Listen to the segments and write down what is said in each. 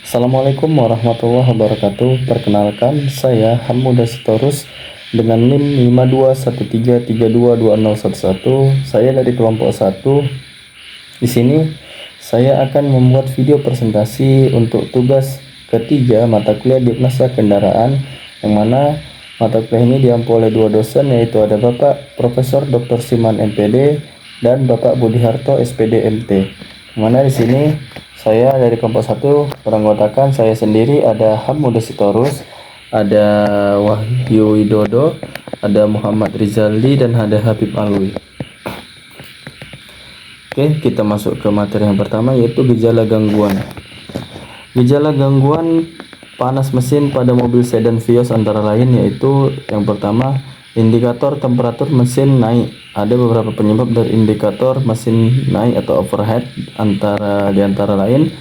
Assalamualaikum warahmatullahi wabarakatuh. Perkenalkan, saya Hamuda Sitorus dengan NIM 5213322011. Saya dari kelompok 1. Di sini saya akan membuat video presentasi untuk tugas ketiga mata kuliah diagnosa kendaraan, yang mana mata kuliah ini diampu oleh dua dosen, yaitu ada Bapak Profesor Dr. Siman MPD dan Bapak Budiharto SPD MT. Mana di sini saya dari kelompok 1 beranggotakan saya sendiri, ada Hamuda Sitorus, ada Wahyu Widodo, ada Muhammad Rizali, dan ada Habib Alwi. Oke, kita masuk ke materi yang pertama, yaitu gejala gangguan. Gejala gangguan panas mesin pada mobil sedan Vios antara lain yaitu yang pertama, indikator temperatur mesin naik. Ada beberapa penyebab dari indikator mesin naik atau overheat, di antara lain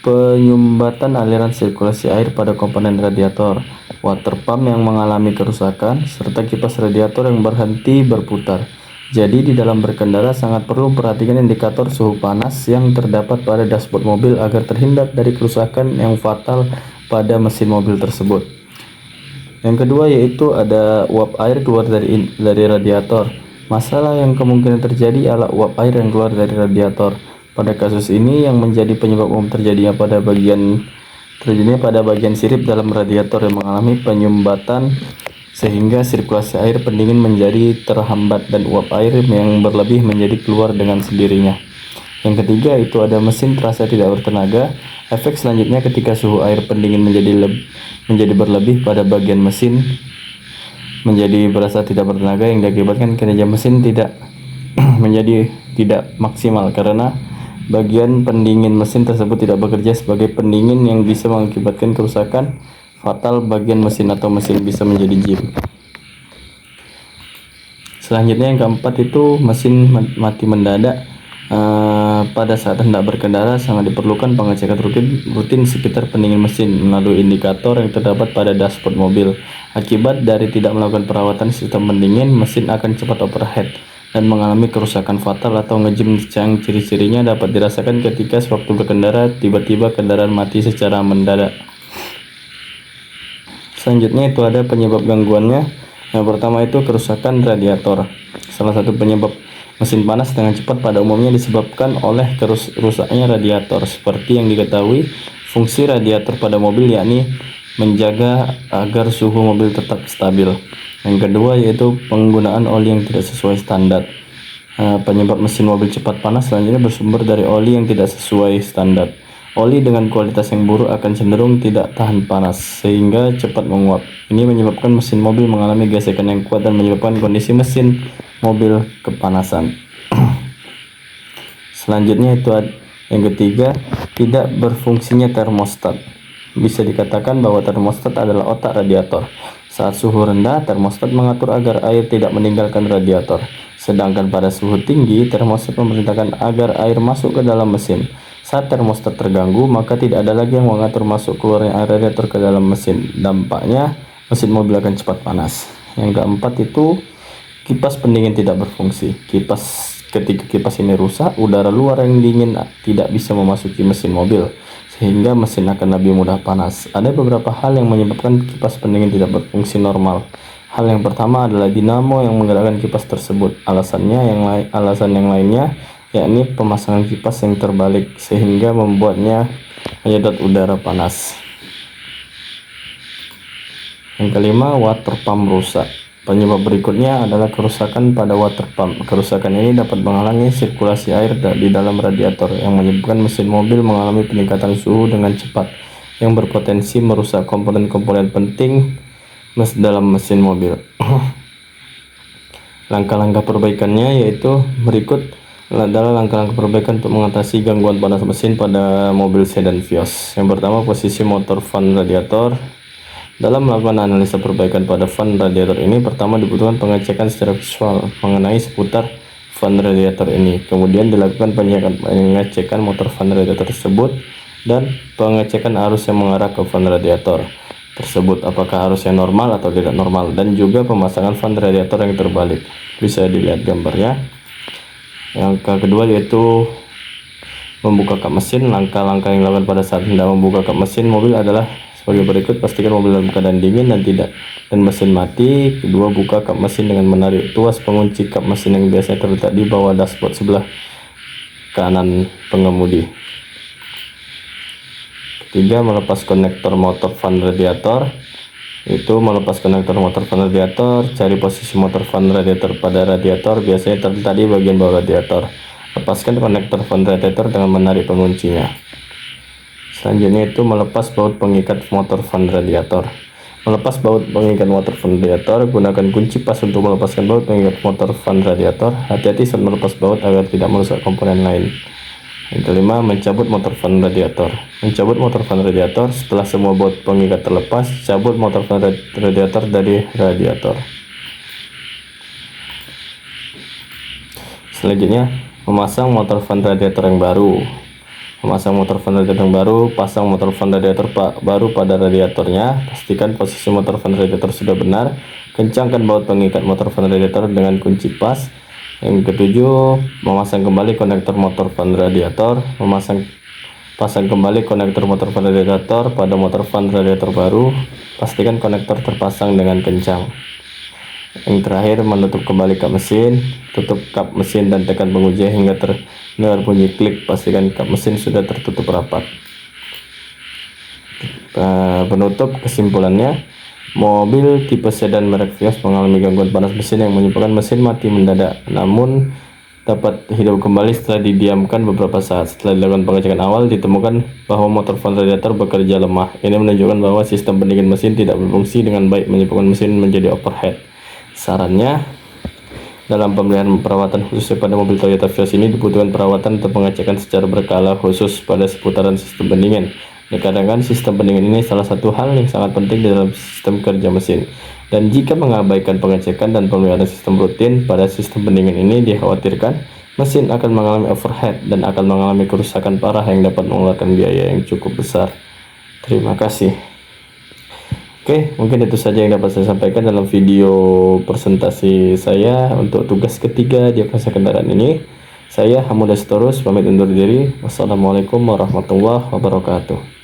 penyumbatan aliran sirkulasi air pada komponen radiator, water pump yang mengalami kerusakan, serta kipas radiator yang berhenti berputar. Jadi di dalam berkendara sangat perlu perhatikan indikator suhu panas yang terdapat pada dashboard mobil agar terhindar dari kerusakan yang fatal pada mesin mobil tersebut. Yang kedua yaitu ada uap air keluar dari radiator. Masalah yang kemungkinan terjadi adalah uap air yang keluar dari radiator. Pada kasus ini yang menjadi penyebab umum terjadinya pada bagian sirip dalam radiator yang mengalami penyumbatan, sehingga sirkulasi air pendingin menjadi terhambat dan uap air yang berlebih menjadi keluar dengan sendirinya. Yang ketiga itu ada mesin terasa tidak bertenaga. Efek selanjutnya ketika suhu air pendingin menjadi berlebih pada bagian mesin menjadi berasa tidak bertenaga, yang diakibatkan kinerja mesin tidak menjadi tidak maksimal karena bagian pendingin mesin tersebut tidak bekerja sebagai pendingin yang bisa mengakibatkan kerusakan fatal bagian mesin atau mesin bisa menjadi jim. Selanjutnya yang keempat itu mesin mati mendadak. Pada saat hendak berkendara sangat diperlukan pengecekan rutin sekitar pendingin mesin melalui indikator yang terdapat pada dashboard mobil. Akibat dari tidak melakukan perawatan sistem pendingin, mesin akan cepat overheat dan mengalami kerusakan fatal atau ngejim, yang ciri-cirinya dapat dirasakan ketika sewaktu berkendara tiba-tiba kendaraan mati secara mendadak. Selanjutnya itu ada penyebab gangguannya. Yang pertama itu kerusakan radiator. Salah satu penyebab mesin panas dengan cepat pada umumnya disebabkan oleh rusaknya radiator. Seperti yang diketahui, fungsi radiator pada mobil yakni menjaga agar suhu mobil tetap stabil. Yang kedua yaitu penggunaan oli yang tidak sesuai standar. Penyebab mesin mobil cepat panas selanjutnya bersumber dari oli yang tidak sesuai standar. Oli dengan kualitas yang buruk akan cenderung tidak tahan panas sehingga cepat menguap. Ini menyebabkan mesin mobil mengalami gesekan yang kuat dan menyebabkan kondisi mesin mobil kepanasan. Selanjutnya itu yang ketiga, tidak berfungsinya termostat. Bisa dikatakan bahwa termostat adalah otak radiator. Saat suhu rendah, termostat mengatur agar air tidak meninggalkan radiator. Sedangkan pada suhu tinggi, termostat memerintahkan agar air masuk ke dalam mesin. Saat termostat terganggu, maka tidak ada lagi yang mengatur masuk keluarnya air radiator ke dalam mesin. Dampaknya, mesin mobil akan cepat panas. Yang keempat itu kipas pendingin tidak berfungsi. Ketika kipas ini rusak, udara luar yang dingin tidak bisa memasuki mesin mobil, sehingga mesin akan lebih mudah panas. Ada beberapa hal yang menyebabkan kipas pendingin tidak berfungsi normal. Hal yang pertama adalah dinamo yang menggerakkan kipas tersebut. Alasan yang lainnya yakni pemasangan kipas yang terbalik sehingga membuatnya menyedot udara panas. Yang kelima, water pump rusak. Penyebab berikutnya adalah kerusakan pada water pump. Kerusakan ini dapat menghalangi sirkulasi air di dalam radiator yang menyebabkan mesin mobil mengalami peningkatan suhu dengan cepat yang berpotensi merusak komponen-komponen penting dalam mesin mobil. Langkah-langkah perbaikannya yaitu berikut adalah langkah-langkah perbaikan untuk mengatasi gangguan panas mesin pada mobil sedan Vios. Yang pertama, posisi motor fan radiator. Dalam melakukan analisa perbaikan pada fan radiator ini, pertama dibutuhkan pengecekan secara visual mengenai seputar fan radiator ini. Kemudian dilakukan pengecekan motor fan radiator tersebut dan pengecekan arus yang mengarah ke fan radiator tersebut, apakah arusnya normal atau tidak normal, dan juga pemasangan fan radiator yang terbalik. Bisa dilihat gambarnya. Yang kedua yaitu membuka kap mesin. Langkah-langkah yang dilakukan pada saat hendak membuka kap mesin mobil adalah sebagai berikut: pastikan mobil dalam keadaan dingin dan mesin mati. Kedua, buka kap mesin dengan menarik tuas pengunci kap mesin yang biasanya terletak di bawah dashboard sebelah kanan pengemudi. Ketiga, melepas konektor motor fan radiator. Itu melepas konektor motor fan radiator. Cari posisi motor fan radiator pada radiator, biasanya terletak di bagian bawah radiator. Lepaskan konektor fan radiator dengan menarik penguncinya. Selanjutnya itu melepas baut pengikat motor fan radiator. Melepas baut pengikat motor fan radiator, gunakan kunci pas untuk melepaskan baut pengikat motor fan radiator. Hati-hati saat melepas baut agar tidak merusak komponen lain. Yang kelima, mencabut motor fan radiator. Mencabut motor fan radiator. Setelah semua baut pengikat terlepas, cabut motor fan radiator dari radiator. Selanjutnya, memasang motor fan radiator yang baru. Memasang motor fan radiator yang baru. Pasang motor fan radiator baru pada radiatornya. Pastikan posisi motor fan radiator sudah benar. Kencangkan baut pengikat motor fan radiator dengan kunci pas. Yang ketujuh, memasang kembali konektor motor fan radiator. Pasang kembali konektor motor fan radiator pada motor fan radiator baru. Pastikan konektor terpasang dengan kencang. Yang terakhir, menutup kembali kap mesin. Tutup kap mesin dan tekan penguncinya hingga terdengar bunyi klik. Pastikan kap mesin sudah tertutup rapat. Penutup, kesimpulannya, mobil tipe sedan merek Vios mengalami gangguan panas mesin yang menyebabkan mesin mati mendadak, namun dapat hidup kembali setelah didiamkan beberapa saat. Setelah dilakukan pengecekan awal, ditemukan bahwa motor fan radiator bekerja lemah. Ini menunjukkan bahwa sistem pendingin mesin tidak berfungsi dengan baik, menyebabkan mesin menjadi overheat. Sarannya, dalam pemeliharaan perawatan khususnya pada mobil Toyota Vios ini dibutuhkan perawatan atau pengecekan secara berkala khusus pada seputaran sistem pendingin. Dikarenakan sistem pendingin ini salah satu hal yang sangat penting di dalam sistem kerja mesin. Dan jika mengabaikan pengecekan dan pemeliharaan sistem rutin pada sistem pendingin ini, dikhawatirkan mesin akan mengalami overheat dan akan mengalami kerusakan parah yang dapat mengeluarkan biaya yang cukup besar. Terima kasih. Oke, mungkin itu saja yang dapat saya sampaikan dalam video presentasi saya untuk tugas ketiga di fase kendaraan ini. Saya Hamuda Sitorus pamit undur diri. Wassalamualaikum warahmatullahi wabarakatuh.